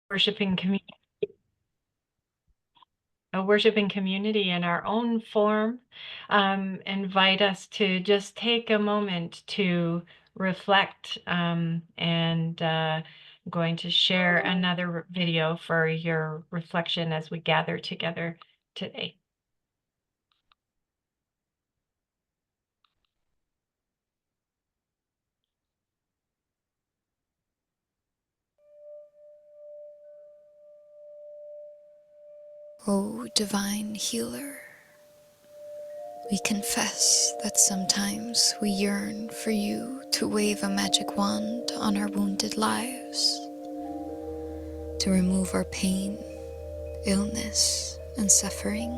worshiping community, a worshiping community in our own form, invite us to just take a moment to reflect, and going to share another video for your reflection as we gather together today. O divine healer, we confess that sometimes we yearn for you to wave a magic wand on our wounded lives, to remove our pain, illness, and suffering.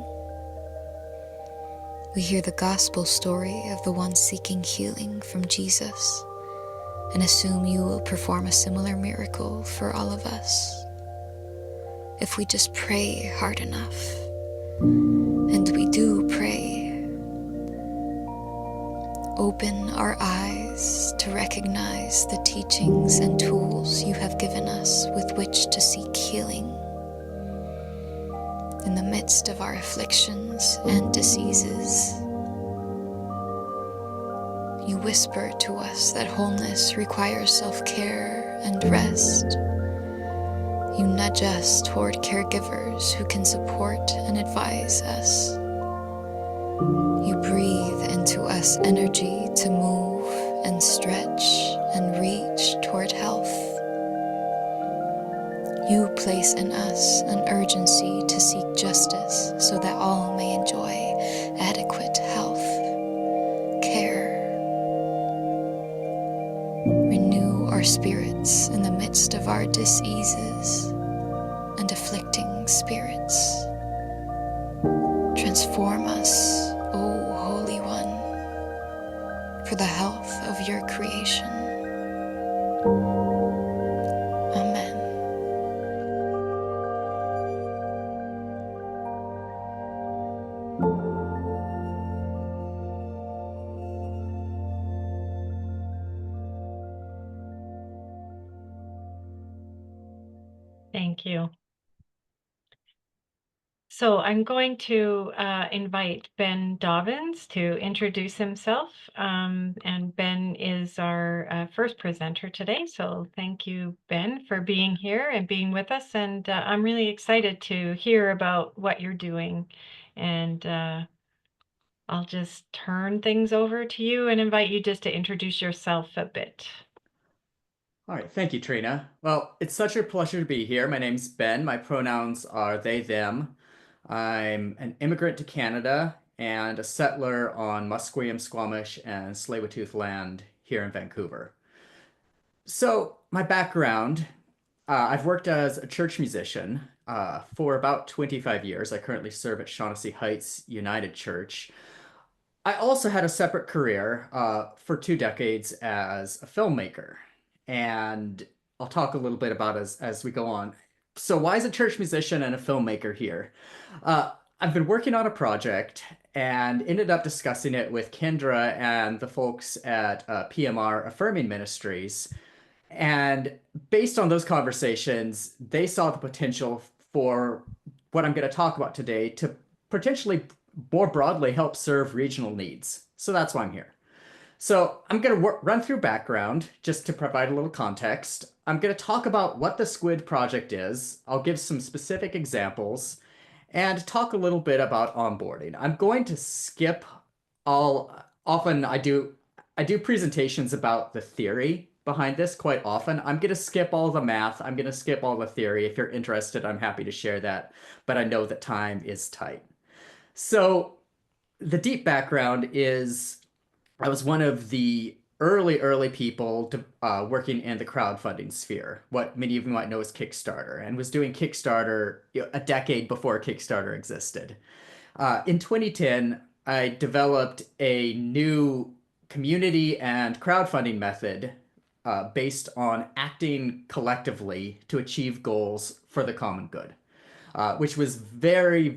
We hear the gospel story of the one seeking healing from Jesus and assume you will perform a similar miracle for all of us if we just pray hard enough. And we do pray. Open our eyes to recognize the teachings and tools you have given us with which to seek healing. In the midst of our afflictions and diseases, you whisper to us that wholeness requires self-care and rest. You nudge us toward caregivers who can support and advise us. You breathe into us energy to move and stretch and reach toward health. You place in us an urgency to seek justice so that all may enjoy adequate health, care. Renew our spirits in the midst of our diseases and afflicting spirits. Transform us, O Holy One, for the health of your creation. Amen. Thank you. So I'm going to invite Ben Dobbins to introduce himself. And Ben is our first presenter today. So thank you, Ben, for being here and being with us. And I'm really excited to hear about what you're doing. And I'll just turn things over to you and invite you just to introduce yourself a bit. All right, thank you, Trina. Well, it's such a pleasure to be here. My name's Ben. My pronouns are they, them. I'm an immigrant to Canada and a settler on Musqueam, Squamish, and Tsleil-Waututh land here in Vancouver. So, my background, I've worked as a church musician for about 25 years. I currently serve at Shaughnessy Heights United Church. I also had a separate career for 2 decades as a filmmaker, and I'll talk a little bit about as we go on. So, why is a church musician and a filmmaker here? I've been working on a project and ended up discussing it with Kendra and the folks at PMR Affirming Ministries. And based on those conversations, they saw the potential for what I'm going to talk about today to potentially more broadly help serve regional needs. So that's why I'm here. So I'm going to run through background just to provide a little context. I'm going to talk about what the Squid Project is. I'll give some specific examples and talk a little bit about onboarding. I'm going to skip all, often I do presentations about the theory behind this quite often. I'm going to skip all the math. I'm going to skip all the theory. If you're interested, I'm happy to share that, but I know that time is tight. So the deep background is I was one of the early people to working in the crowdfunding sphere, what many of you might know as Kickstarter, and was doing Kickstarter a decade before Kickstarter existed. In 2010, I developed a new community and crowdfunding method based on acting collectively to achieve goals for the common good, which was very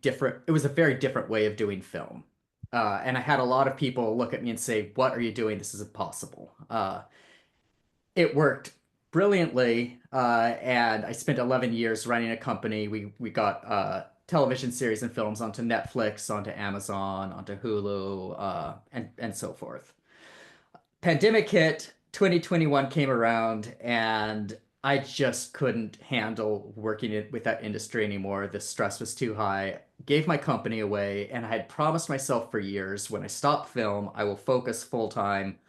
different. It was a very different way of doing film. And I had a lot of people look at me and say, "What are you doing? This is impossible." It worked brilliantly, and I spent 11 years running a company. We got television series and films onto Netflix, onto Amazon, onto Hulu, and so forth. Pandemic hit, 2021 came around, and I just couldn't handle working with that industry anymore. The stress was too high. Gave my company away, and I had promised myself for years when I stop film, I will focus full time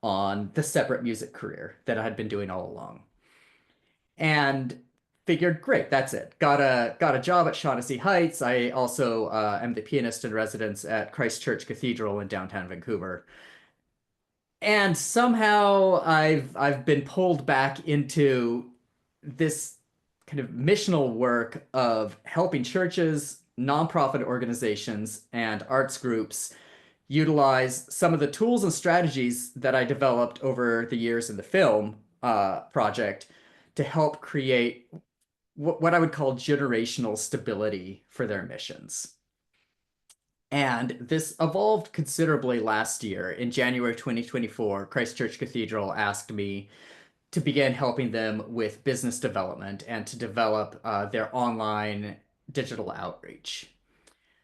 on the separate music career that I had been doing all along. And figured, great, that's it. Got a job at Shaughnessy Heights. I also am the pianist in residence at Christ Church Cathedral in downtown Vancouver. And somehow I've been pulled back into this kind of missional work of helping churches, nonprofit organizations, and arts groups utilize some of the tools and strategies that I developed over the years in the film project to help create what I would call generational stability for their missions. And this evolved considerably last year. In January 2024, Christ Church Cathedral asked me to begin helping them with business development and to develop their online digital outreach.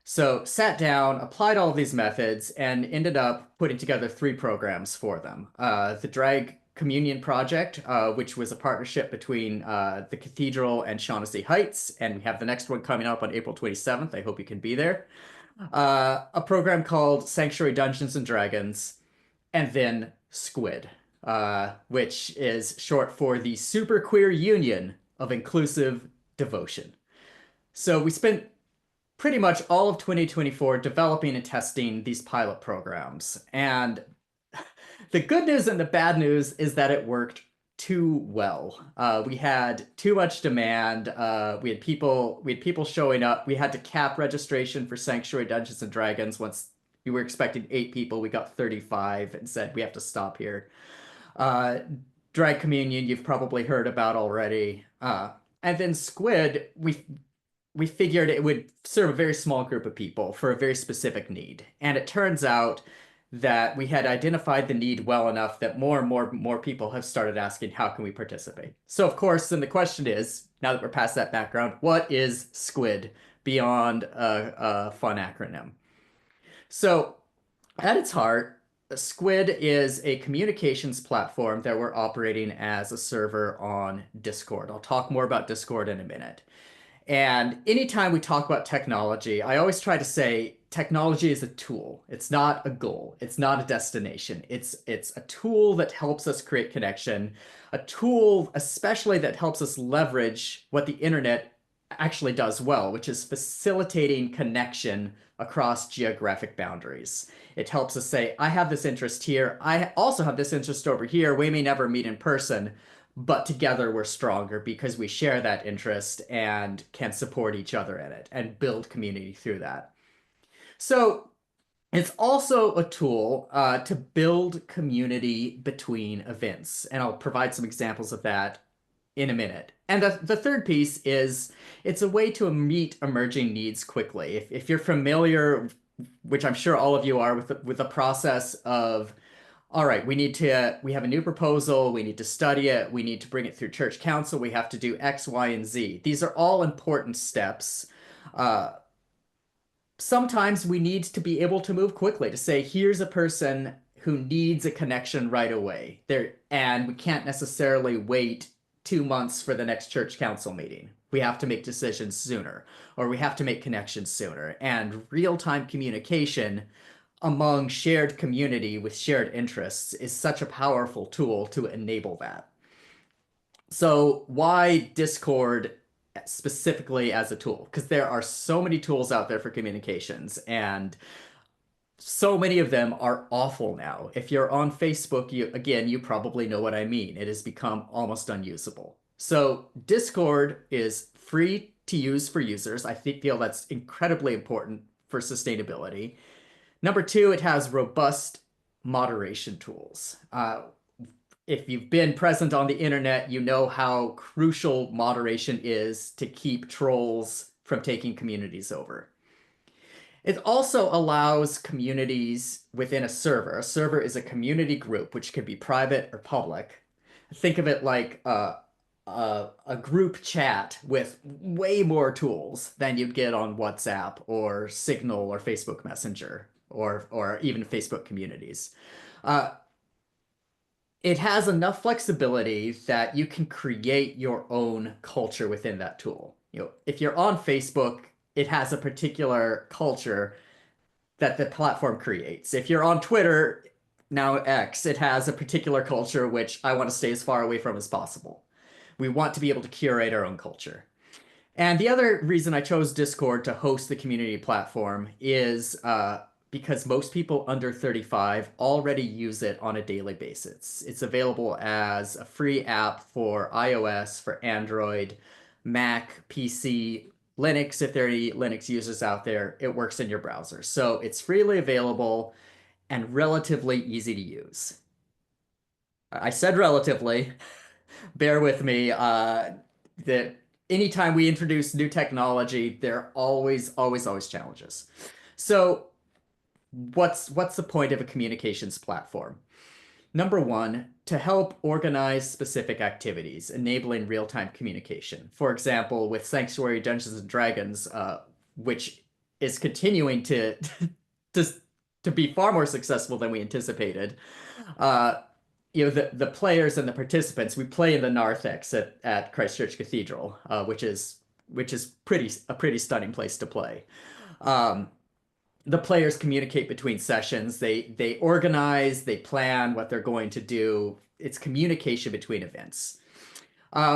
So sat down, applied all of these methods, and ended up putting together three programs for them. The Drag Communion Project, which was a partnership between the Cathedral and Shaughnessy Heights, and we have the next one coming up on April 27th. I hope you can be there. A program called Sanctuary Dungeons and Dragons, and then Squid, which is short for the Super Queer Union of Inclusive Devotion. So we spent pretty much all of 2024 developing and testing these pilot programs. And the good news and the bad news is that it worked too well. We had too much demand. We had people showing up. We had to cap registration for Sanctuary Dungeons and Dragons. Once we were expecting 8 people, we got 35 and said we have to stop here. Uh, Drag Communion, you've probably heard about already. And then Squid, we figured it would serve a very small group of people for a very specific need. And it turns out that we had identified the need well enough that more and more people have started asking, how can we participate? So of course, then the question is, now that we're past that background, what is Squid beyond a fun acronym? So at its heart, Squid is a communications platform that we're operating as a server on Discord. I'll talk more about Discord in a minute. And anytime we talk about technology, I always try to say technology is a tool. It's not a goal. It's not a destination. It's a tool that helps us create connection, a tool especially that helps us leverage what the internet actually does well, which is facilitating connection across geographic boundaries. It helps us say, I have this interest here. I also have this interest over here. We may never meet in person, but together we're stronger because we share that interest and can support each other in it and build community through that. So it's also a tool to build community between events, and I'll provide some examples of that in a minute. And the third piece is it's a way to meet emerging needs quickly. If you're familiar, which I'm sure all of you are, with the process of, all right, we have a new proposal, we need to study it, we need to bring it through church council, we have to do X, Y, and Z. These are all important steps. Sometimes we need to be able to move quickly to say, here's a person who needs a connection right away. And we can't necessarily wait 2 months for the next church council meeting. We have to make decisions sooner, or we have to make connections sooner. And real-time communication among shared community with shared interests is such a powerful tool to enable that. So why Discord specifically as a tool? Because there are so many tools out there for communications, and so many of them are awful now. If you're on Facebook, you probably know what I mean. It has become almost unusable. So Discord is free to use for users. I feel that's incredibly important for sustainability. Number two, it has robust moderation tools. If you've been present on the internet, you know how crucial moderation is to keep trolls from taking communities over. It also allows communities within a server. A server is a community group, which could be private or public, Think of it like a group chat with way more tools than you'd get on WhatsApp or Signal or Facebook Messenger or even Facebook communities. Uh, it has enough flexibility that you can create your own culture within that tool. If you're on Facebook, it has a particular culture that the platform creates. If you're on Twitter, now X, it has a particular culture which I want to stay as far away from as possible. We want to be able to curate our own culture. And the other reason I chose Discord to host the community platform is because most people under 35 already use it on a daily basis. It's available as a free app for iOS, for Android, Mac, PC, Linux. If there are any Linux users out there, it works in your browser. So it's freely available and relatively easy to use. I said relatively. Bear with me. That anytime we introduce new technology, there are always challenges. So, what's the point of a communications platform? Number one, to help organize specific activities, enabling real-time communication. For example, with Sanctuary Dungeons and Dragons, which is continuing to to to be far more successful than we anticipated. Uh, the players and the participants, we play in the narthex at Christchurch Cathedral, which is pretty stunning place to play. Um, the players communicate between sessions. They organize, they plan what they're going to do. It's communication between events.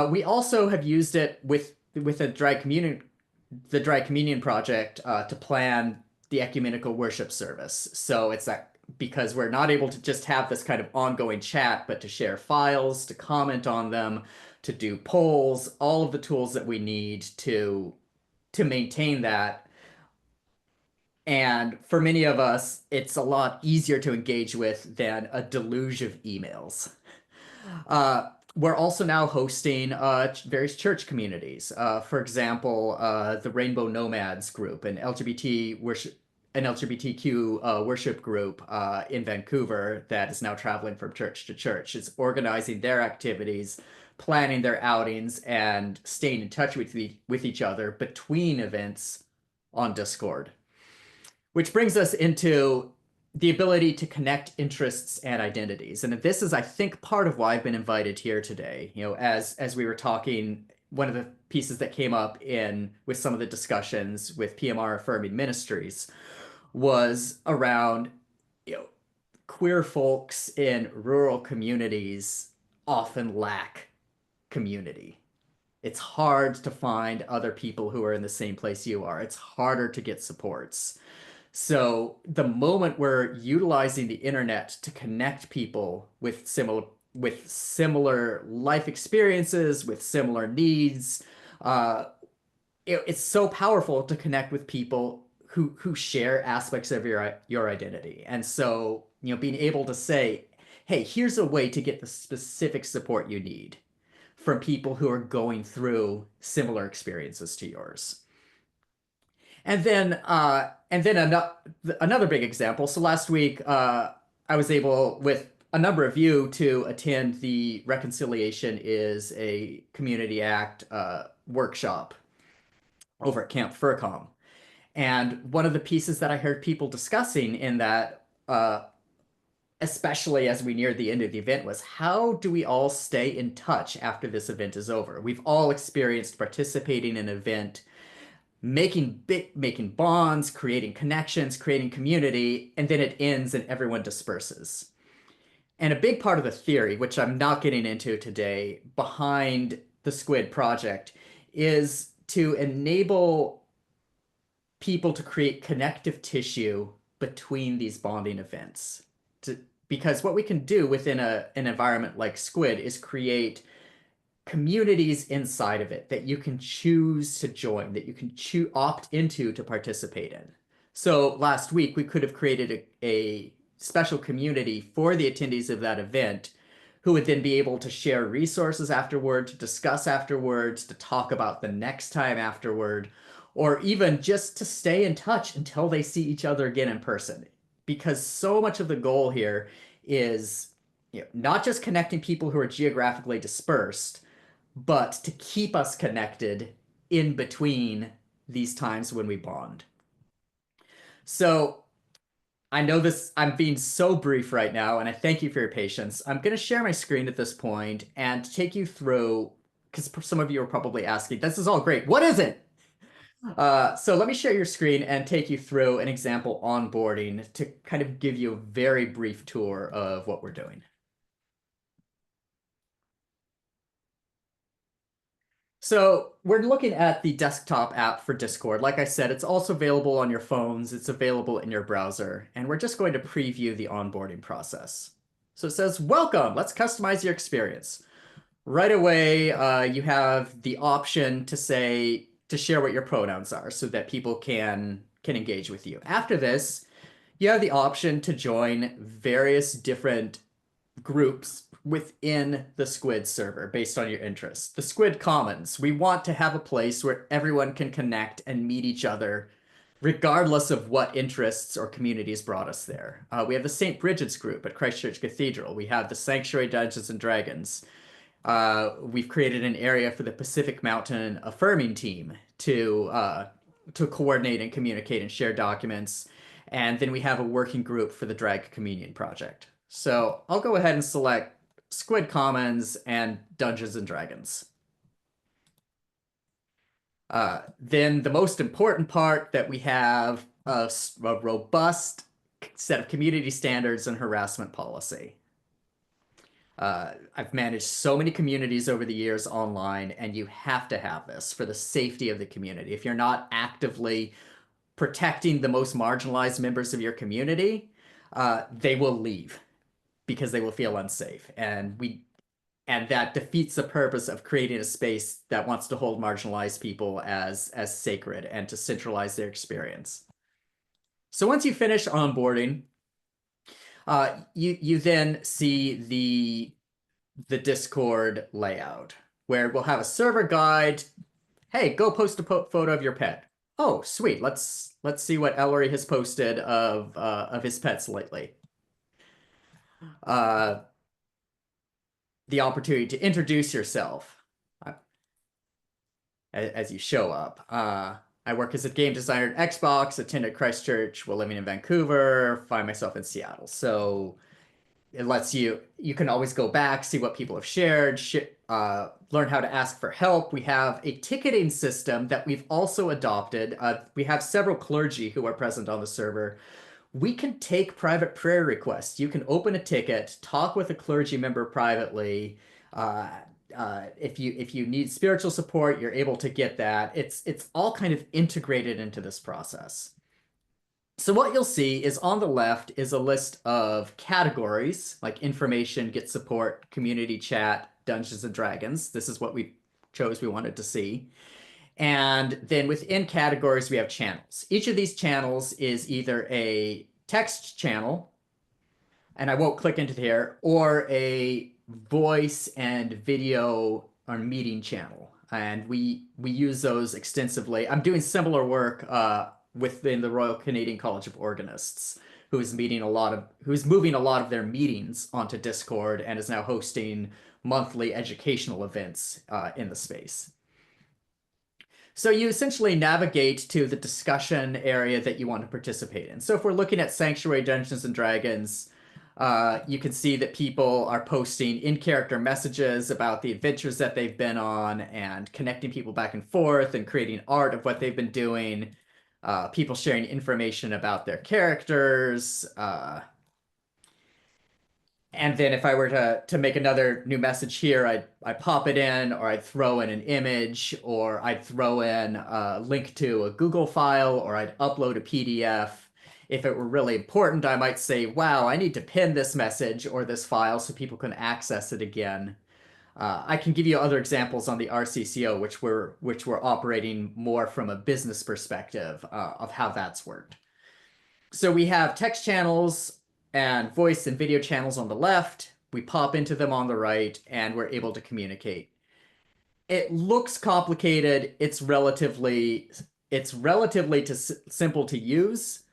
We also have used it with the Dry Communion project to plan the ecumenical worship service. So it's that because we're not able to just have this kind of ongoing chat, but to share files, to comment on them, to do polls, all of the tools that we need to maintain that. And for many of us, it's a lot easier to engage with than a deluge of emails. We're also now hosting various church communities. For example, the Rainbow Nomads group, an LGBTQ worship group in Vancouver that is now traveling from church to church. It's organizing their activities, planning their outings, and staying in touch with each other between events on Discord. Which brings us into the ability to connect interests and identities. And this is, I think, part of why I've been invited here today. As we were talking, one of the pieces that came up in with some of the discussions with PMR Affirming Ministries was around, queer folks in rural communities often lack community. It's hard to find other people who are in the same place you are. It's harder to get supports. So the moment we're utilizing the internet to connect people with similar life experiences, with similar needs, uh, it's so powerful to connect with people who share aspects of your identity. And so, being able to say, "Hey, here's a way to get the specific support you need from people who are going through similar experiences to yours." And then another big example. So last week, I was able, with a number of you, to attend the Reconciliation is a Community Act workshop over at Camp FurCom. And one of the pieces that I heard people discussing in that, especially as we neared the end of the event, was how do we all stay in touch after this event is over? We've all experienced participating in an event, making bonds, creating connections, creating community, and then it ends and everyone disperses. And a big part of the theory, which I'm not getting into today, behind the Squid project is to enable people to create connective tissue between these bonding events. Because what we can do within an environment like Squid is create communities inside of it that you can choose to join, that you can opt into to participate in. So last week, we could have created a special community for the attendees of that event who would then be able to share resources afterward, to discuss afterwards, to talk about the next time afterward, or even just to stay in touch until they see each other again in person. Because so much of the goal here is not just connecting people who are geographically dispersed, but to keep us connected in between these times when we bond. So I know this, I'm being so brief right now, and I thank you for your patience. I'm going to share my screen at this point and take you through, because some of you are probably asking, this is all great. What is it? So let me share your screen and take you through an example onboarding to kind of give you a very brief tour of what we're doing. So we're looking at the desktop app for Discord. Like I said, it's also available on your phones. It's available in your browser. And we're just going to preview the onboarding process. So it says, welcome, let's customize your experience. Right away, you have the option to say, to share what your pronouns are so that people can engage with you. After this, you have the option to join various different groups within the Squid server based on your interests. The Squid Commons, we want to have a place where everyone can connect and meet each other regardless of what interests or communities brought us there. We have the St. Bridget's group at Christchurch Cathedral. We have the Sanctuary Dungeons and Dragons. We've created an area for the Pacific Mountain Affirming team to coordinate and communicate and share documents. And then we have a working group for the Drag Communion Project. So I'll go ahead and select Squid Commons and Dungeons and Dragons. Then the most important part that we have a robust set of community standards and harassment policy. I've managed so many communities over the years online, and you have to have this for the safety of the community. If you're not actively protecting the most marginalized members of your community, they will leave because they will feel unsafe. And that defeats the purpose of creating a space that wants to hold marginalized people as sacred and to centralize their experience. So once you finish onboarding, you then see the Discord layout where we'll have a server guide. Hey, go post a photo of your pet. Oh, sweet. Let's see what Ellery has posted of his pets lately. The opportunity to introduce yourself as you show up. I work as a game designer at Xbox, attended Christchurch while living in Vancouver, find myself in Seattle. So it lets you can always go back, see what people have shared, learn how to ask for help. We have a ticketing system that we've also adopted. We have several clergy who are present on the server. We can take private prayer requests. You can open a ticket, talk with a clergy member privately. If you need spiritual support, you're able to get that. It's all kind of integrated into this process. So what you'll see is on the left is a list of categories like information, get support, community chat, Dungeons and Dragons. This is what we wanted to see. And then within categories, we have channels. Each of these channels is either a text channel, and I won't click into here, or a voice and video or meeting channel. And we use those extensively. I'm doing similar work within the Royal Canadian College of Organists, who's moving a lot of their meetings onto Discord and is now hosting monthly educational events in the space. So you essentially navigate to the discussion area that you want to participate in. So if we're looking at Sanctuary Dungeons and Dragons, you can see that people are posting in-character messages about the adventures that they've been on and connecting people back and forth and creating art of what they've been doing. People sharing information about their characters. And then if I were to make another new message here, I'd pop it in, or I'd throw in an image, or I'd throw in a link to a Google file, or I'd upload a PDF. If it were really important, I might say, wow, I need to pin this message or this file so people can access it again. I can give you other examples on the RCCO, which we're operating more from a business perspective of how that's worked. So we have text channels and voice and video channels on the left. We pop into them on the right, and we're able to communicate. It looks complicated. It's relatively simple to use,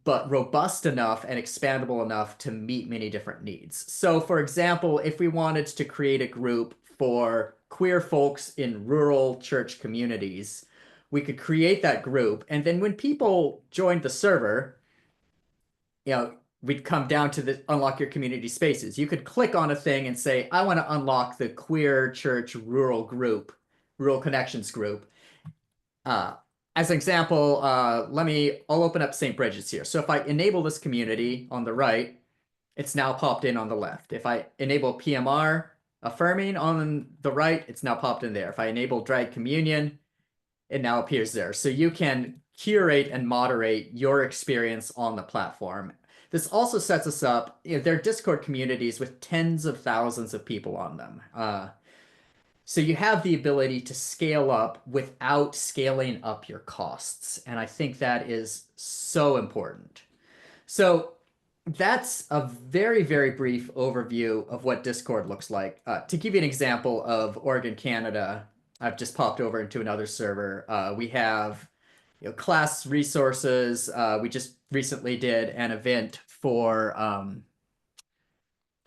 but robust enough and expandable enough to meet many different needs. So, for example, if we wanted to create a group for queer folks in rural church communities, we could create that group. And then when people joined the server, we'd come down to the unlock your community spaces. You could click on a thing and say, I want to unlock the queer church rural group, rural connections group. Uh, as an example, I'll open up St. Bridget's here. So if I enable this community on the right, it's now popped in on the left. If I enable PMR affirming on the right, it's now popped in there. If I enable drag communion, it now appears there. So you can curate and moderate your experience on the platform. This also sets us up, there are Discord communities with tens of thousands of people on them. So you have the ability to scale up without scaling up your costs. And I think that is so important. So that's a very, very brief overview of what Discord looks like. To give you an example of Oregon, Canada, I've just popped over into another server. We have class resources. We just recently did an event for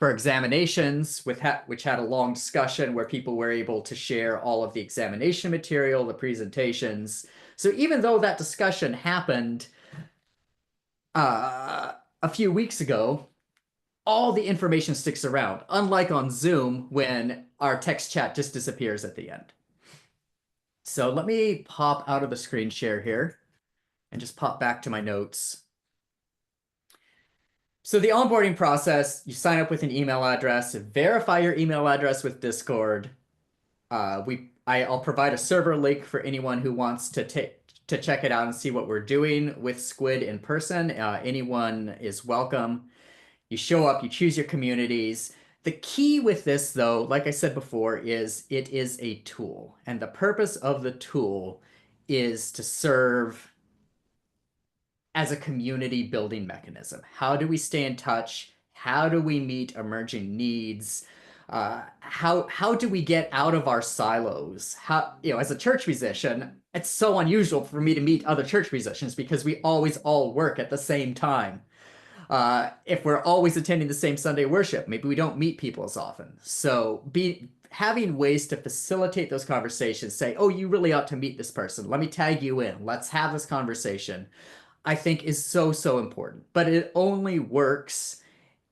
examinations which had a long discussion where people were able to share all of the examination material, the presentations. So even though that discussion happened a few weeks ago, all the information sticks around, unlike on Zoom when our text chat just disappears at the end. So let me pop out of the screen share here and just pop back to my notes. So the onboarding process, you sign up with an email address, verify your email address with Discord. I'll provide a server link for anyone who wants to check it out and see what we're doing with Squid in person. Anyone is welcome. You show up, you choose your communities. The key with this, though, like I said before, is it is a tool. And the purpose of the tool is to serve as a community building mechanism. How do we stay in touch? How do we meet emerging needs? How do we get out of our silos? As a church musician, it's so unusual for me to meet other church musicians because we always all work at the same time. If we're always attending the same Sunday worship, maybe we don't meet people as often. So having ways to facilitate those conversations, say, oh, you really ought to meet this person. Let me tag you in. Let's have this conversation. I think is so, so important. But it only works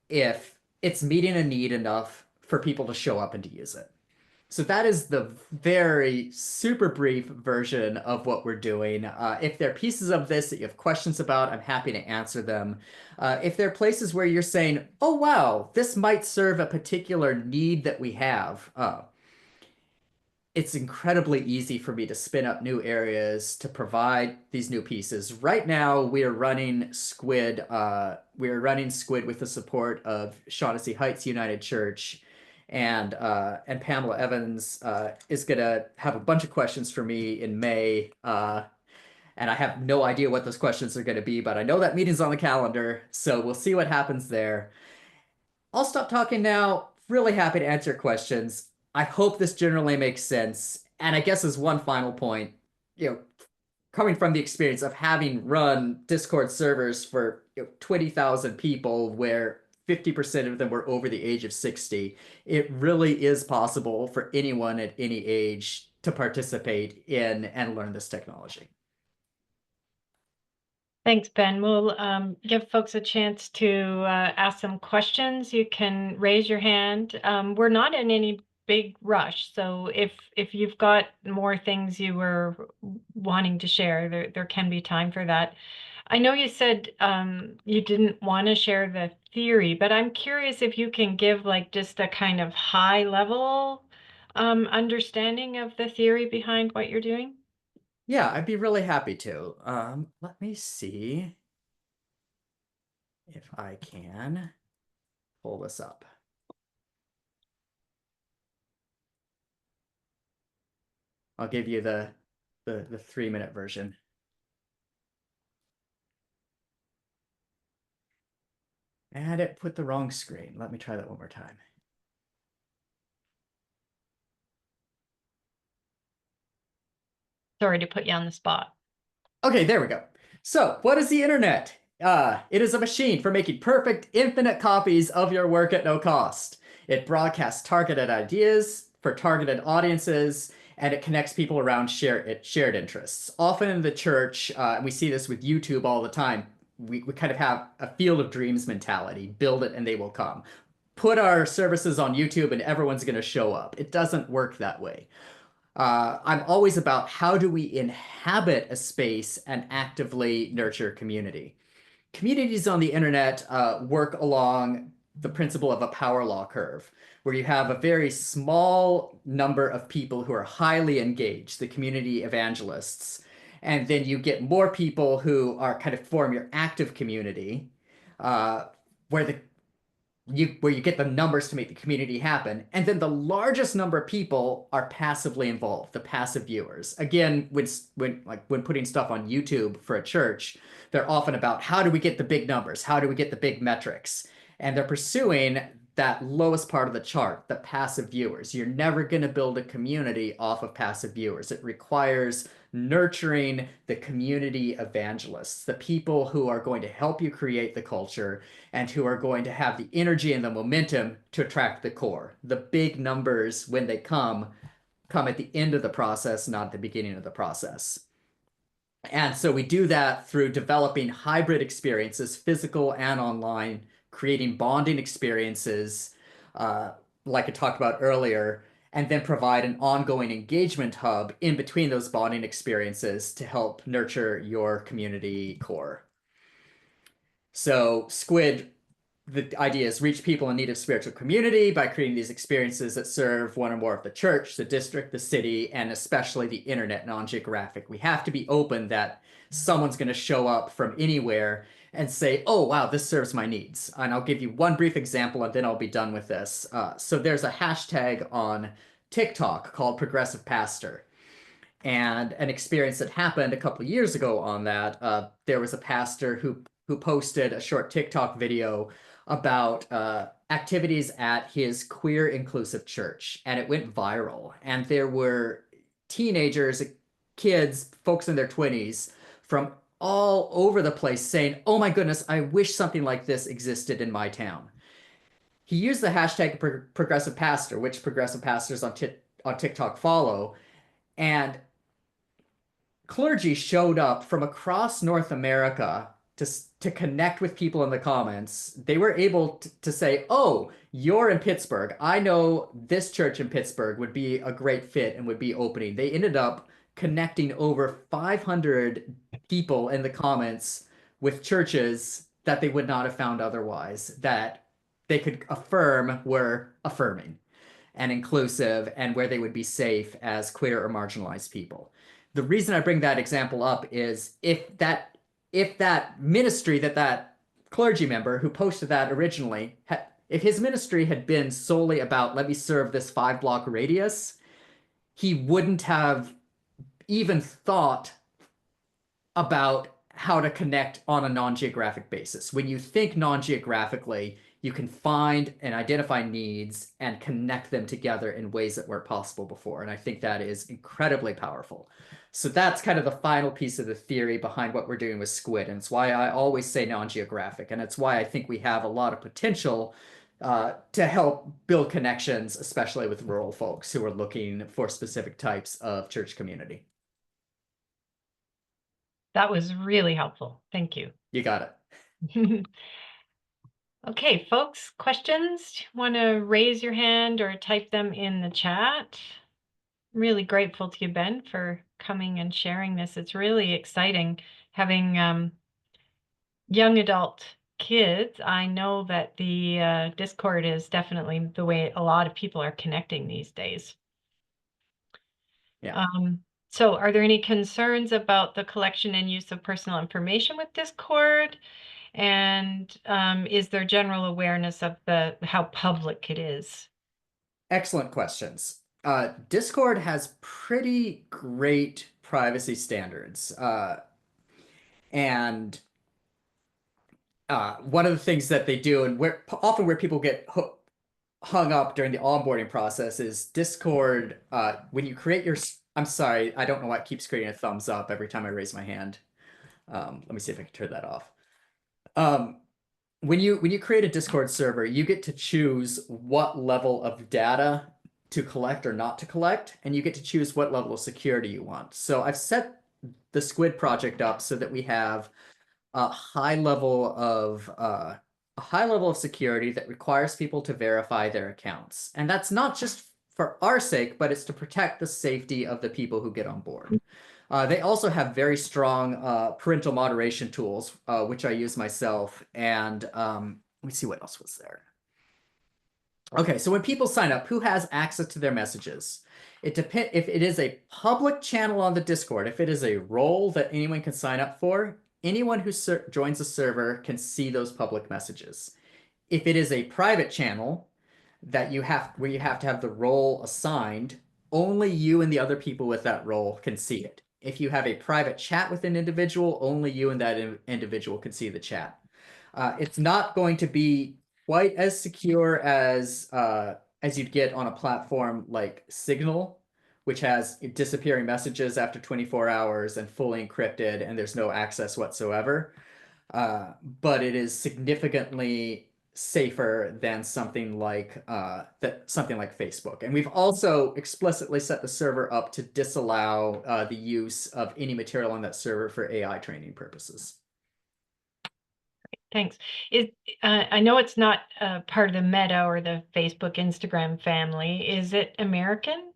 if it's meeting a need enough for people to show up and to use it. So that is the very super brief version of what we're doing. If there are pieces of this that you have questions about, I'm happy to answer them. If there are places where you're saying, oh, wow, this might serve a particular need that we have, it's incredibly easy for me to spin up new areas to provide these new pieces. Right now, we are running Squid. We are running Squid with the support of Shaughnessy Heights United Church, and Pamela Evans is gonna have a bunch of questions for me in May. And I have no idea what those questions are going to be, but I know that meeting's on the calendar, so we'll see what happens there. I'll stop talking now. Really happy to answer questions. I hope this generally makes sense. And I guess as one final point, coming from the experience of having run Discord servers for 20,000 people where 50% of them were over the age of 60, it really is possible for anyone at any age to participate in and learn this technology. Thanks, Ben. We'll give folks a chance to ask some questions. You can raise your hand. We're not in any big rush, so if you've got more things you were wanting to share, there can be time for that. I know you said you didn't want to share the theory, but I'm curious if you can give like just a kind of high level understanding of the theory behind what you're doing. Yeah, I'd be really happy to. Let me see if I can pull this up. I'll give you the 3-minute version. And it put the wrong screen. Let me try that one more time. Sorry to put you on the spot. Okay, there we go. So, what is the internet? It is a machine for making perfect, infinite copies of your work at no cost. It broadcasts targeted ideas for targeted audiences, and it connects people around shared interests. Often in the church, and we see this with YouTube all the time, we kind of have a field of dreams mentality. Build it and they will come. Put our services on YouTube and everyone's going to show up. It doesn't work that way. I'm always about how do we inhabit a space and actively nurture community. Communities on the internet work along the principle of a power law curve, where you have a very small number of people who are highly engaged, the community evangelists, and then you get more people who are kind of form your active community, uh, where you get the numbers to make the community happen, and then the largest number of people are passively involved, the passive viewers. Again, when putting stuff on YouTube for a church, they're often about how do we get the big numbers, how do we get the big metrics, and they're pursuing that lowest part of the chart, the passive viewers. You're never going to build a community off of passive viewers. It requires nurturing the community evangelists, the people who are going to help you create the culture and who are going to have the energy and the momentum to attract the core. The big numbers, when they come at the end of the process, not at the beginning of the process. And so we do that through developing hybrid experiences, physical and online, creating bonding experiences, uh, like I talked about earlier, and then provide an ongoing engagement hub in between those bonding experiences to help nurture your community core. So Squid, the idea is reach people in need of spiritual community by creating these experiences that serve one or more of the church, the district, the city, and especially the internet, non-geographic. We have to be open that someone's going to show up from anywhere and say, oh, wow, this serves my needs. And I'll give you one brief example and then I'll be done with this. So there's a hashtag on TikTok called Progressive Pastor. And an experience that happened a couple of years ago on that, there was a pastor who posted a short TikTok video about activities at his queer inclusive church, and it went viral. And there were teenagers, kids, folks in their 20s from all over the place saying, oh my goodness, I wish something like this existed in my town. He used the hashtag progressive pastor, which progressive pastors on TikTok follow, and clergy showed up from across North America to connect with people in the comments. They were able to say, "Oh, you're in Pittsburgh. I know this church in Pittsburgh would be a great fit and would be opening." They ended up connecting over 500 people in the comments with churches that they would not have found otherwise, that they could affirm were affirming and inclusive and where they would be safe as queer or marginalized people. The reason I bring that example up is if that ministry, that clergy member who posted that originally, if his ministry had been solely about let me serve this 5 block radius, he wouldn't have even thought about how to connect on a non-geographic basis. When you think non-geographically, you can find and identify needs and connect them together in ways that weren't possible before. And I think that is incredibly powerful. So that's kind of the final piece of the theory behind what we're doing with Squid. And it's why I always say non-geographic. And it's why I think we have a lot of potential to help build connections, especially with rural folks who are looking for specific types of church community. That was really helpful. Thank you. You got it. Okay, folks, questions? Want to raise your hand or type them in the chat? Really grateful to you, Ben, for coming and sharing this. It's really exciting having young adult kids. I know that the Discord is definitely the way a lot of people are connecting these days. Yeah. So are there any concerns about the collection and use of personal information with Discord? And is there general awareness of how public it is? Excellent questions. Discord has pretty great privacy standards. And one of the things that they do, and often where people get hung up during the onboarding process, is Discord. When you create your, I'm sorry, I don't know why it keeps creating a thumbs up every time I raise my hand. Let me see if I can turn that off. Um, when you create a Discord server, you get to choose what level of data to collect or not to collect, and you get to choose what level of security you want. So I've set the Squid project up so that we have a high level of security that requires people to verify their accounts. And that's not just for our sake, but it's to protect the safety of the people who get on board. They also have very strong parental moderation tools, which I use myself. And let me see what else was there. Okay, so when people sign up, who has access to their messages? It depends if it is a public channel on the Discord, if it is a role that anyone can sign up for, anyone who joins the server can see those public messages. If it is a private channel that you have where you have to have the role assigned, only you and the other people with that role can see it. If you have a private chat with an individual, only you and that individual can see the chat. It's not going to be quite as secure as you'd get on a platform like Signal, which has disappearing messages after 24 hours and fully encrypted, and there's no access whatsoever. But it is significantly safer than something like Facebook. And we've also explicitly set the server up to disallow the use of any material on that server for AI training purposes. Thanks. I know it's not part of the Meta or the Facebook, Instagram family. Is it American?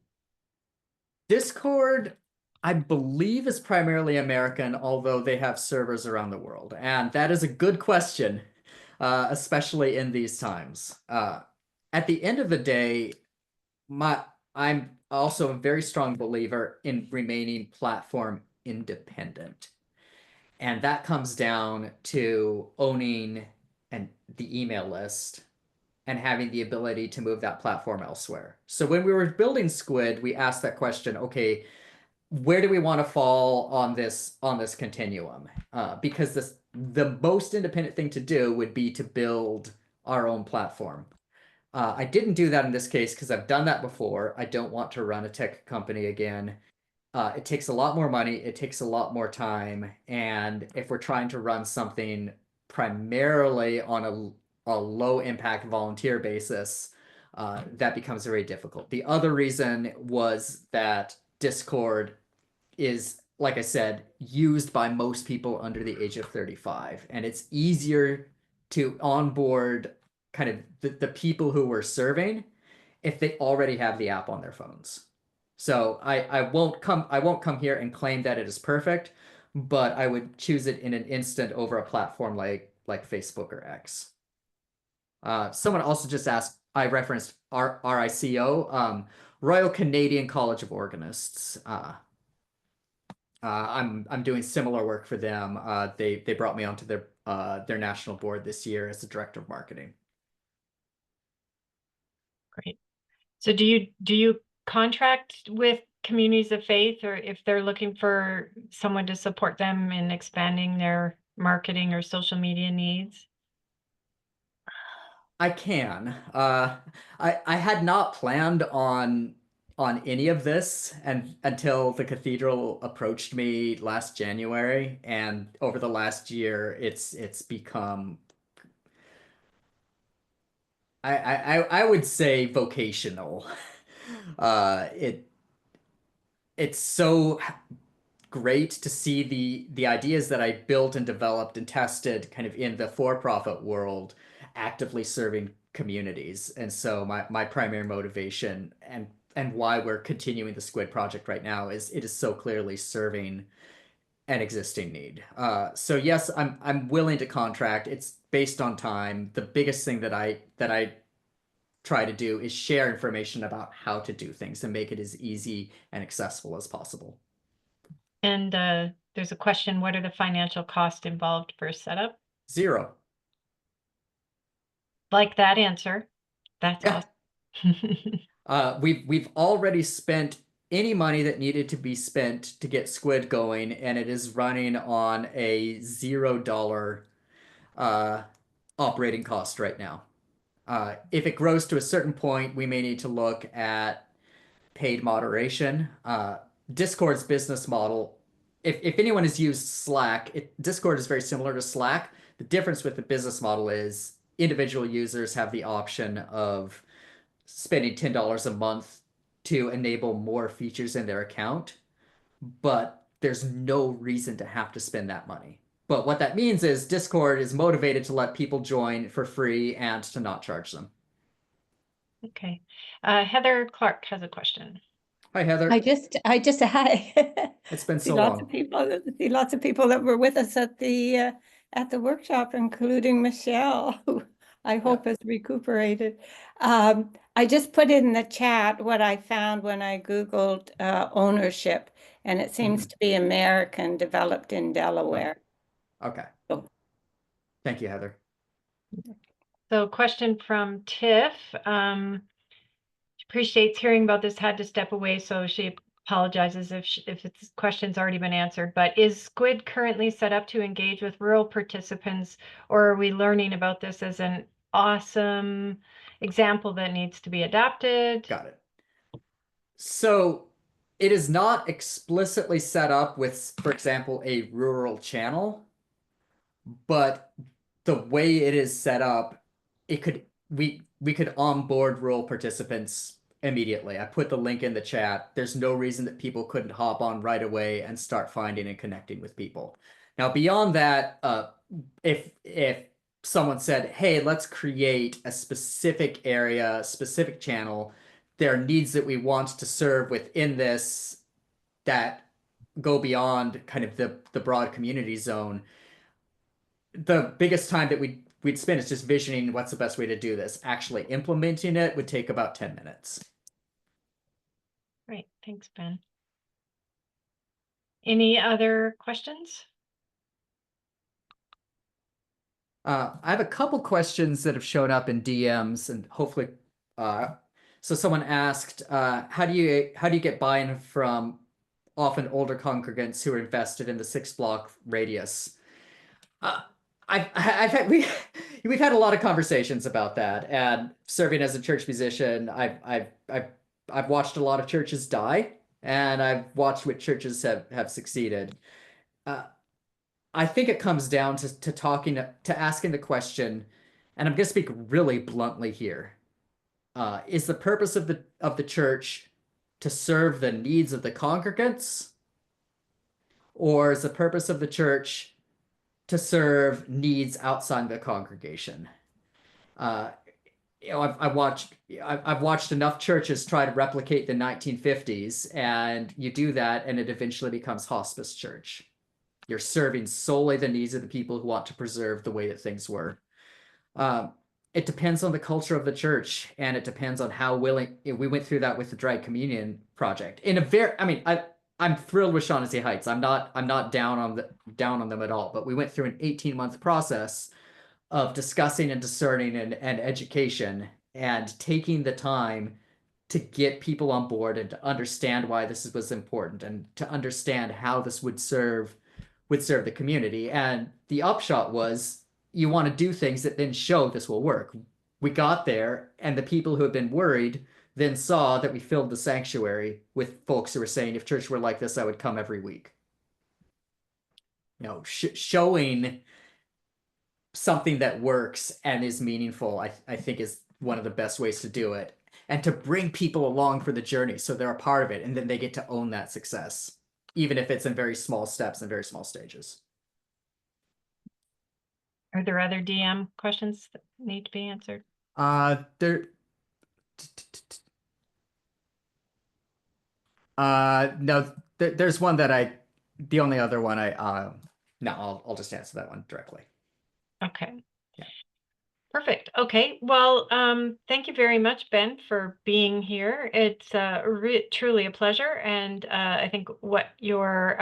Discord, I believe, is primarily American, although they have servers around the world. And that is a good question, especially in these times. At the end of the day, my I'm also a very strong believer in remaining platform independent. And that comes down to owning the email list and having the ability to move that platform elsewhere. So when we were building Squid, we asked that question, okay, where do we want to fall on this continuum? Because the most independent thing to do would be to build our own platform. I didn't do that in this case because I've done that before. I don't want to run a tech company again. It takes a lot more money, it takes a lot more time, and if we're trying to run something primarily on a low impact volunteer basis, that becomes very difficult. The other reason was that Discord is, like I said, used by most people under the age of 35, and it's easier to onboard kind of the people who we're serving if they already have the app on their phones. So I won't come here and claim that it is perfect, but I would choose it in an instant over a platform like Facebook or X. Someone also just asked, I referenced RICO, Royal Canadian College of Organists. I'm doing similar work for them. They brought me onto their national board this year as the director of marketing. Great. So do you contract with communities of faith, or if they're looking for someone to support them in expanding their marketing or social media needs? I can. I had not planned on any of this and until the cathedral approached me last January, and over the last year, it's become I would say vocational. Uh, it it's so great to see the ideas that I built and developed and tested kind of in the for-profit world actively serving communities. And so my primary motivation and why we're continuing the Squid project right now is it is so clearly serving an existing need. So yes, I'm willing to contract. It's based on time. The biggest thing that I try to do is share information about how to do things and make it as easy and accessible as possible. And there's a question, what are the financial costs involved for setup? Zero. Like that answer. That's Yeah. awesome. We've already spent any money that needed to be spent to get Squid going, and it is running on a $0 uh, operating cost right now. If it grows to a certain point, we may need to look at paid moderation. Discord's business model, if anyone has used Slack, Discord is very similar to Slack. The difference with the business model is individual users have the option of spending $10 a month to enable more features in their account, but there's no reason to have to spend that money. But what that means is Discord is motivated to let people join for free and to not charge them. Okay. Heather Clark has a question. Hi, Heather. I just hi. It's been See so lots of long. people, see lots of people that were with us at the workshop, including Michelle, who I Yeah. hope has recuperated. I just put in the chat what I found when I Googled ownership, and it seems to be American, developed in Delaware. Okay. So, Thank you, Heather. So question from Tiff. She appreciates hearing about this, had to step away, so she apologizes if its question's already been answered. But is Squid currently set up to engage with rural participants, or are we learning about this as an awesome example that needs to be adapted? Got it. So it is not explicitly set up with, for example, a rural channel, but the way it is set up, it could we could onboard rural participants immediately. I put the link in the chat. There's no reason that people couldn't hop on right away and start finding and connecting with people. Now, beyond that, if someone said, "Hey, let's create a specific area, specific channel," there are needs that we want to serve within this that go beyond kind of the broad community zone. The biggest time that we'd spend is just visioning what's the best way to do this. Actually implementing it would take about 10 minutes. Great, thanks, Ben. Any other questions? I have a couple questions that have shown up in DMs, and hopefully, so someone asked, how do you get buy-in from often older congregants who are invested in the 6-block radius? I've had we've had a lot of conversations about that, and serving as a church musician, I've watched a lot of churches die, and I've watched what churches have succeeded. I think it comes down to talking to asking the question, and I'm going to speak really bluntly here. Is the purpose of the church to serve the needs of the congregants, or is the purpose of the church to serve needs outside the congregation? I've watched enough churches try to replicate the 1950s, and you do that, and it eventually becomes hospice church. You're serving solely the needs of the people who want to preserve the way that things were. It depends on the culture of the church, and it depends on how willing. We went through that with the Dry Communion project. I'm thrilled with Shaughnessy Heights. I'm not down on them at all. But we went through an 18-month process of discussing and discerning and education, and taking the time to get people on board and to understand why this was important, and to understand how this would serve the community. And the upshot was, you want to do things that then show this will work. We got there, and the people who had been worried then saw that we filled the sanctuary with folks who were saying, if church were like this, I would come every week. Showing something that works and is meaningful, I think, is one of the best ways to do it, and to bring people along for the journey so they're a part of it, and then they get to own that success, even if it's in very small steps and very small stages. Are there other DM questions that need to be answered? No, there's one that the only other one no, I'll just answer that one directly. Okay. Yeah. Perfect. Okay. Well, thank you very much, Ben, for being here. It's truly a pleasure, and I think what you're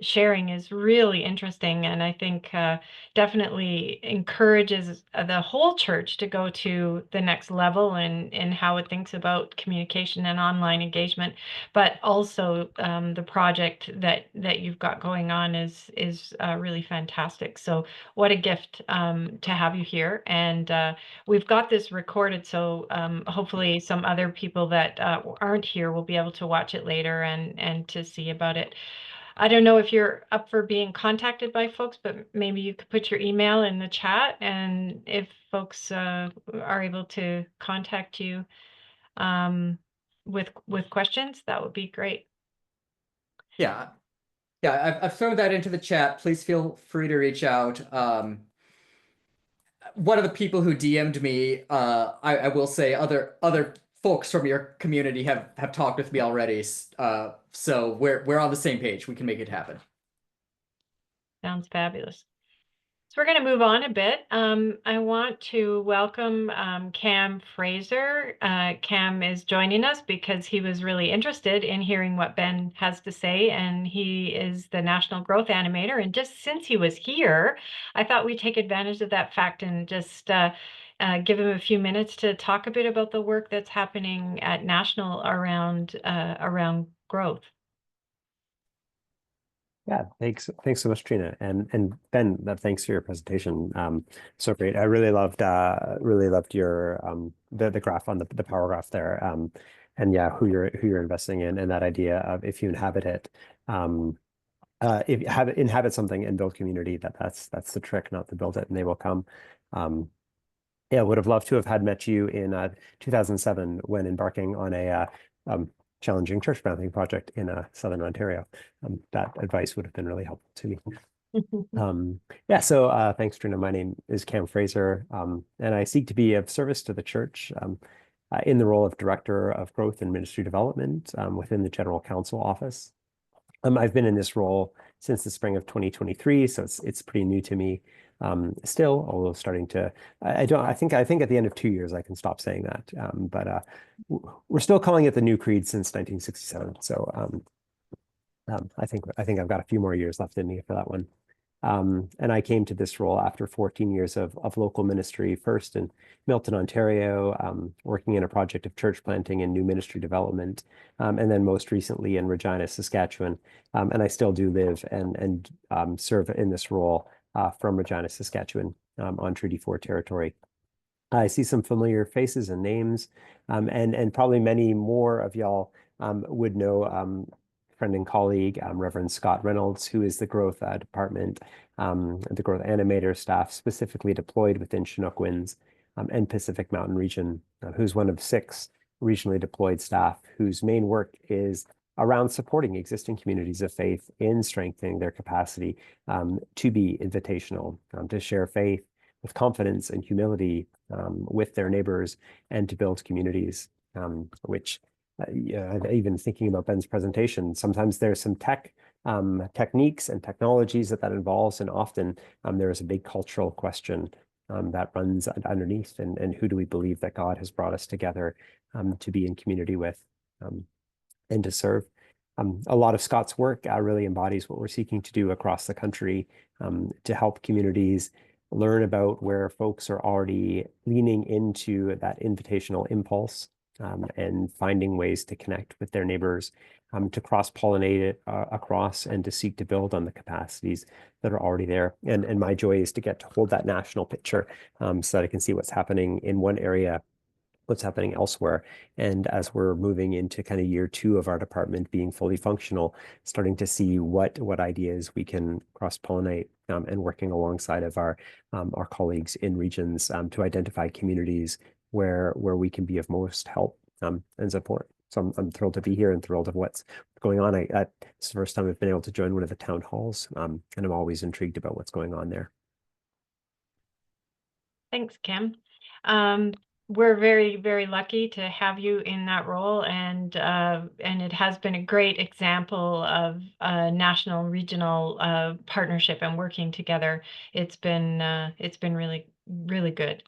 sharing is really interesting, and I think definitely encourages the whole church to go to the next level in how it thinks about communication and online engagement. But also, the project that you've got going on is really fantastic. So what a gift to have you here. And we've got this recorded, so hopefully some other people that aren't here will be able to watch it later and to see about it. I don't know if you're up for being contacted by folks, but maybe you could put your email in the chat, and if folks are able to contact you with questions, that would be great. Yeah, yeah, I've thrown that into the chat. Please feel free to reach out. One of the people who DM'd me, I will say other folks from your community have talked with me already. So we're on the same page. We can make it happen. Sounds fabulous. So we're going to move on a bit. I want to welcome Cam Fraser. Cam is joining us because he was really interested in hearing what Ben has to say, and he is the National Growth Animator. And just since he was here, I thought we'd take advantage of that fact and just give him a few minutes to talk a bit about the work that's happening at National around growth. Yeah, thanks so much, Trina, and Ben. Thanks for your presentation. So great. I really loved your the graph on the power graph there. And yeah, who you're investing in, and that idea of if you inhabit it, if you inhabit something and build community, that's the trick, not to build it and they will come. Yeah, would have loved to have had met you in 2007 when embarking on a challenging church planting project in Southern Ontario. That advice would have been really helpful to me. Yeah, so thanks, Trina. My name is Cam Fraser, and I seek to be of service to the church in the role of Director of Growth and Ministry Development within the General Council Office. I've been in this role since the spring of 2023, so it's pretty new to me still, although starting to, I think at the end of 2 years I can stop saying that, but we're still calling it the new creed since 1967. So I think I've got a few more years left in me for that one. And I came to this role after 14 years of local ministry, first in Milton, Ontario, working in a project of church planting and new ministry development, and then most recently in Regina, Saskatchewan. And I still do live and serve in this role from Regina, Saskatchewan, on Treaty 4 territory. I see some familiar faces and names, and probably many more of y'all would know friend and colleague, Reverend Scott Reynolds, who is the growth department, the growth animator staff specifically deployed within Chinook Winds and Pacific Mountain region, who's one of 6 regionally deployed staff whose main work is around supporting existing communities of faith in strengthening their capacity to be invitational, to share faith with confidence and humility with their neighbors and to build communities, which even thinking about Ben's presentation, sometimes there's some techniques and technologies that involves, and often there is a big cultural question that runs underneath, and who do we believe that God has brought us together to be in community with and to serve. A lot of Scott's work really embodies what we're seeking to do across the country to help communities learn about where folks are already leaning into that invitational impulse and finding ways to connect with their neighbors, to cross-pollinate it across and to seek to build on the capacities that are already there. And my joy is to get to hold that national picture so that I can see what's happening in one area, what's happening elsewhere. And as we're moving into kind of year 2 of our department being fully functional, starting to see what ideas we can cross-pollinate and working alongside of our colleagues in regions to identify communities where we can be of most help and support. So I'm thrilled to be here and thrilled of what's going on. It's the first time I've been able to join one of the town halls, and I'm always intrigued about what's going on there. Thanks, Kim. We're very, very lucky to have you in that role, and it has been a great example of national and regional partnership and working together. It's been really, really good.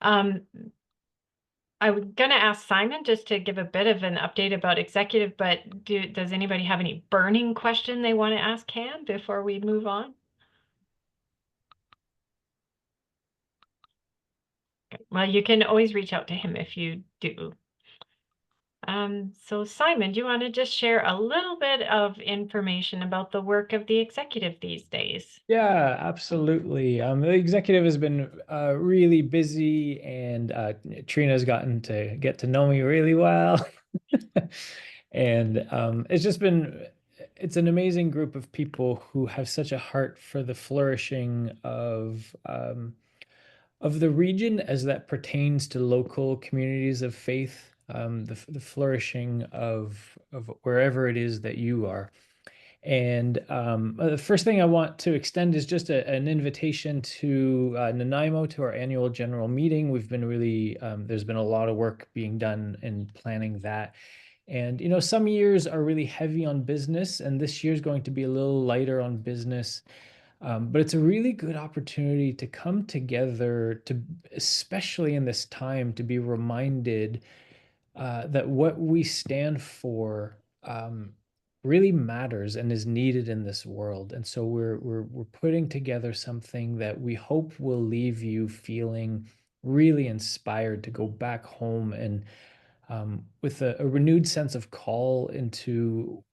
I was going to ask Simon just to give a bit of an update about executive, but does anybody have any burning question they want to ask Cam before we move on? Well, you can always reach out to him if you do. So Simon, do you want to just share a little bit of information about the work of the executive these days? Yeah, absolutely. The executive has been really busy, and Trina's gotten to get to know me really well. And it's just been it's an amazing group of people who have such a heart for the flourishing of the region as that pertains to local communities of faith, the flourishing of wherever it is that you are. And the first thing I want to extend is just an invitation to Nanaimo, to our annual general meeting. We've been really, there's been a lot of work being done in planning that. And, you know, some years are really heavy on business, and this year is going to be a little lighter on business. But it's a really good opportunity to come together, to, especially in this time, to be reminded that what we stand for really matters and is needed in this world. And so we're putting together something that we hope will leave you feeling really inspired to go back home and with a renewed sense of call into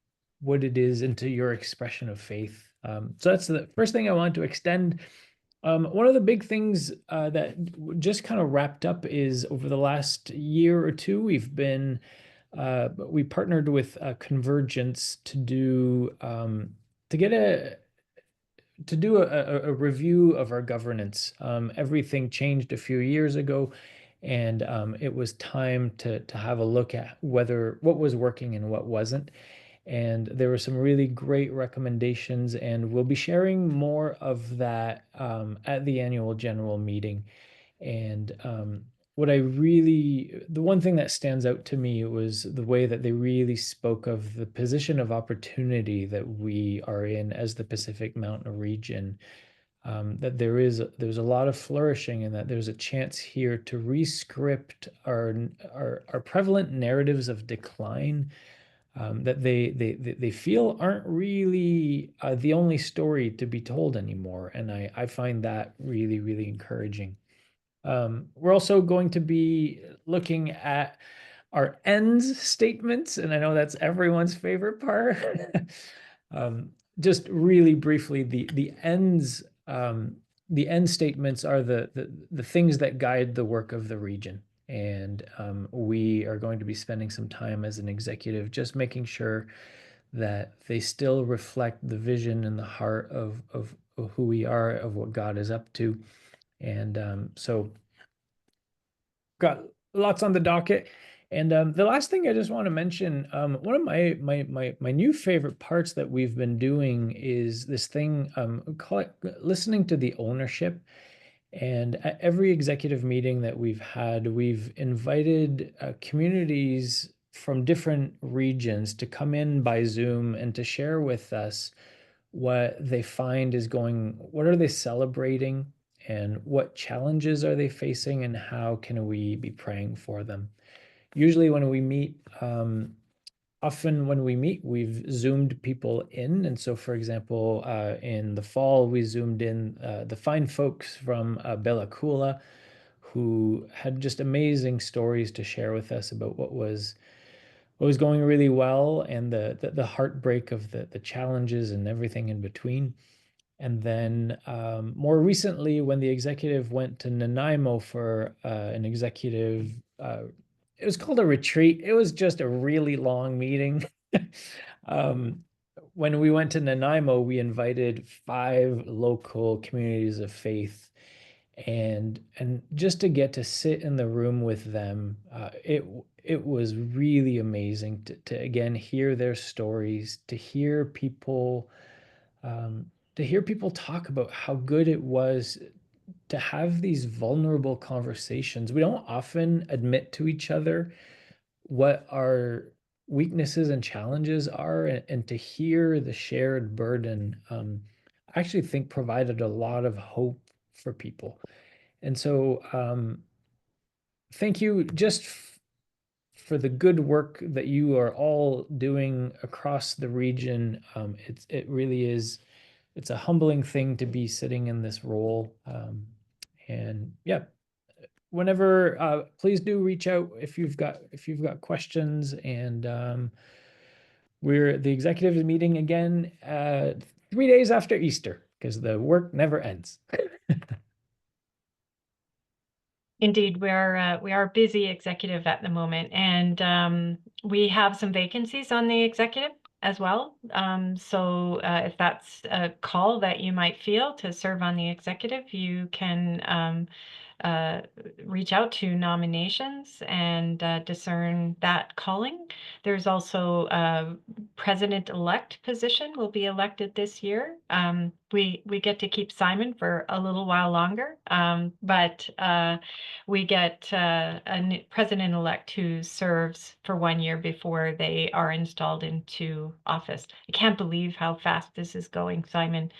what it is, into your expression of faith. So that's the first thing I want to extend. One of the big things that just kind of wrapped up is over the last year or two, we partnered with Convergence to do a review of our governance. Everything changed a few years ago, and it was time to have a look at what was working and what wasn't. And there were some really great recommendations, and we'll be sharing more of that at the annual general meeting. And the one thing that stands out to me was the way that they really spoke of the position of opportunity that we are in as the Pacific Mountain region. That there's a lot of flourishing, and that there's a chance here to rescript our prevalent narratives of decline that they feel aren't really the only story to be told anymore. And I find that really, really encouraging. We're also going to be looking at our ends statements, and I know that's everyone's favorite part. Just really briefly, the end statements are the things that guide the work of the region. And we are going to be spending some time as an executive just making sure that they still reflect the vision and the heart of who we are, of what God is up to. And so got lots on the docket. And the last thing I just want to mention, one of my new favorite parts that we've been doing is this thing, we call it listening to the ownership. And at every executive meeting that we've had, we've invited communities from different regions to come in by Zoom and to share with us what they find is what are they celebrating, and what challenges are they facing, and how can we be praying for them. Usually when we meet, often when we meet, we've Zoomed people in. And so, for example, in the fall, we Zoomed in the fine folks from Bella Coola, who had just amazing stories to share with us about what was going really well, and the heartbreak of the challenges and everything in between. And then more recently, when the executive went to Nanaimo for an executive, it was called a retreat. It was just a really long meeting. When we went to Nanaimo, we invited 5 local communities of faith, and just to get to sit in the room with them, it was really amazing to again hear their stories, to hear people talk about how good it was to have these vulnerable conversations. We don't often admit to each other what our weaknesses and challenges are, and to hear the shared burden, I actually think provided a lot of hope for people. And so thank you just for the good work that you are all doing across the region. It really is, it's a humbling thing to be sitting in this role. And yeah, whenever, please do reach out if you've got questions. And the executive is meeting again 3 days after Easter, because the work never ends. Indeed, we are a busy executive at the moment, and we have some vacancies on the executive. as well. So if that's a call that you might feel to serve on the executive, you can uh, reach out to nominations and discern that calling. There's also a president-elect position will be elected this year. We get to keep Simon for a little while longer, but we get a president-elect who serves for 1 year before they are installed into office. I can't believe how fast this is going, Simon.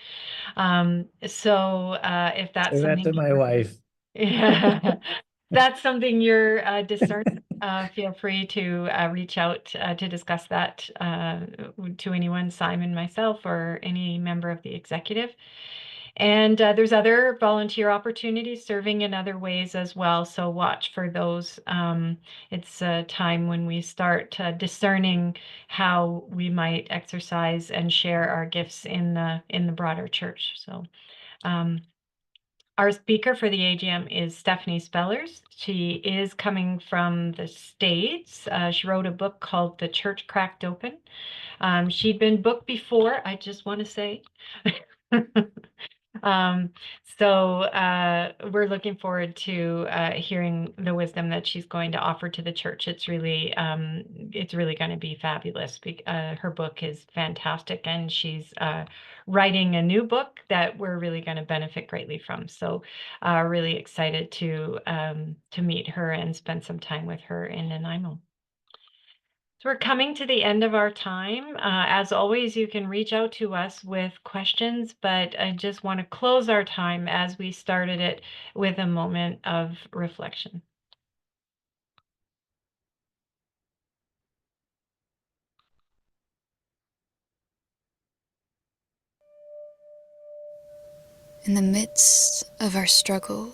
So if that's Say that something to my wife. yeah, that's something you're discerning. Feel free to reach out to discuss that to anyone, Simon, myself, or any member of the executive. And there's other volunteer opportunities serving in other ways as well. So watch for those. It's a time when we start discerning how we might exercise and share our gifts in the broader church. So. Our speaker for the AGM is Stephanie Spellers. She is coming from the States. She wrote a book called The Church Cracked Open. She'd been booked before, I just want to say. Um, so we're looking forward to hearing the wisdom that she's going to offer to the church. It's really going to be fabulous. Her book is fantastic, and she's writing a new book that we're really going to benefit greatly from. So really excited to meet her and spend some time with her in Nanaimo. So we're coming to the end of our time. As always, you can reach out to us with questions, but I just want to close our time as we started it with a moment of reflection. In the midst of our struggle,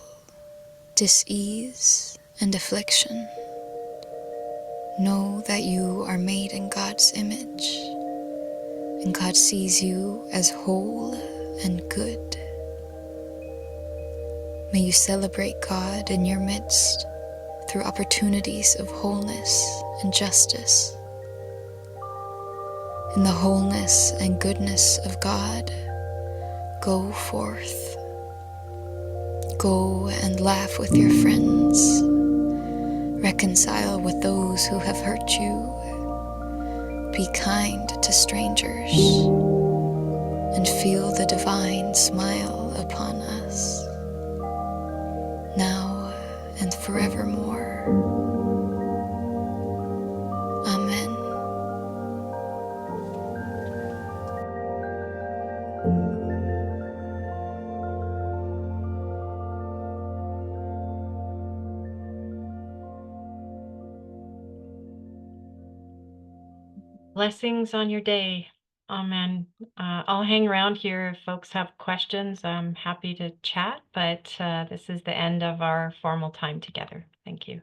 dis-ease, and affliction, know that you are made in God's image, and God sees you as whole and good. May you celebrate God in your midst through opportunities of wholeness and justice. In the wholeness and goodness of God, go forth. Go and laugh with your friends. Reconcile with those who have hurt you. Be kind to strangers. And feel the divine smile upon us, now and forevermore. Amen. Blessings on your day. Amen. I'll hang around here if folks have questions. I'm happy to chat, but this is the end of our formal time together. Thank you.